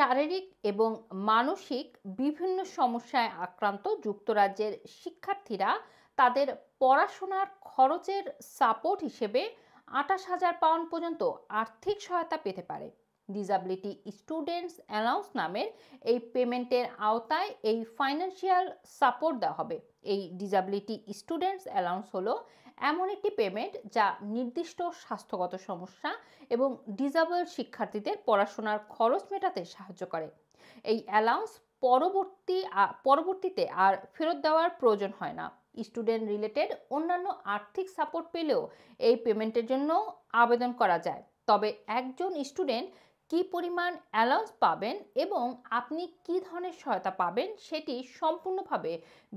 শারীরিক এবং মানসিক বিভিন্ন সমস্যায় আক্রান্ত যুক্তরাজ্যের শিক্ষার্থীরা তাদের পড়াশোনার খরচের সাপোর্ট হিসেবে ২৮,০০০ পাউন্ড পর্যন্ত আর্থিক সহায়তা পেতে পারে। ডিসাবিলিটি স্টুডেন্টস অ্যালাউন্স নামের এই পেমেন্টের আওতায় এই ফাইন্যান্সিয়াল সাপোর্ট দেওয়া হবে। এই ডিসাবিলিটি স্টুডেন্টস অ্যালাউন্স হলো এমন একটি পেমেন্ট যা নির্দিষ্ট স্বাস্থ্যগত সমস্যা এবং ডিসেবল শিক্ষার্থীদের পড়াশোনার খরচ মেটাতে সাহায্য করে। এই অ্যালাউন্স পরবর্তীতে আর ফেরত দেওয়ার প্রয়োজন হয় না। স্টুডেন্ট রিলেটেড অন্যান্য আর্থিক সাপোর্ট পেলেও এই পেমেন্টের জন্য আবেদন করা যায়। তবে একজন স্টুডেন্ট কি পরিমাণ অ্যালাউন্স পাবেন এবং আপনি কি ধরনের সহায়তা পাবেন সেটি সম্পূর্ণভাবে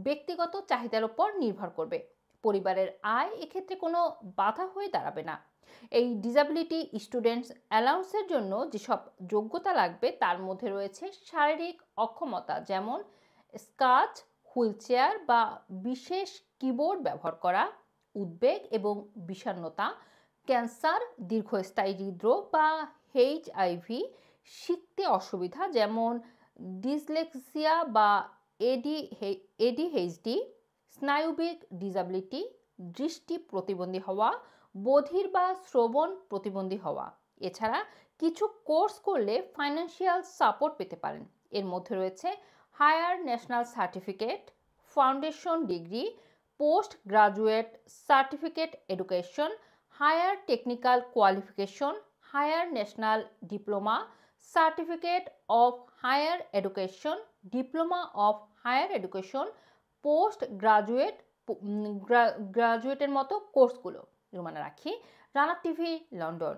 ব্যক্তিগত চাহিদার উপর নির্ভর করবে। পরিবারের আয় এক্ষেত্রে কোনো বাধা হয়ে দাঁড়াবে না। এই ডিসাবিলিটি স্টুডেন্টস অ্যালাউন্সের জন্য যেসব যোগ্যতা লাগবে তার মধ্যে রয়েছে শারীরিক অক্ষমতা, যেমন স্কাচ, হুইলচেয়ার বা বিশেষ কিবোর্ড ব্যবহার করা, উদ্বেগ এবং বিষণ্ণতা, ক্যান্সার, দীর্ঘস্থায়ী হৃদরোগ বা এইচআইভি, শিখতে অসুবিধা যেমন ডিসলেক্সিয়া বা এডিএইচডি, স্নায়ুবিক ডিসাবিলিটি, দৃষ্টি প্রতিবন্ধী হওয়া, বধির বা শ্রবণ প্রতিবন্ধী হওয়া। এছাড়া কিছু কোর্স করলে ফাইন্যান্সিয়াল সাপোর্ট পেতে পারেন। এর মধ্যে রয়েছে higher national certificate, foundation degree, post graduate certificate education, higher technical qualification, higher national diploma, certificate of higher education, diploma of higher education, post গ্রাজুয়েটের মতো কোর্সগুলো। Rana TV, London.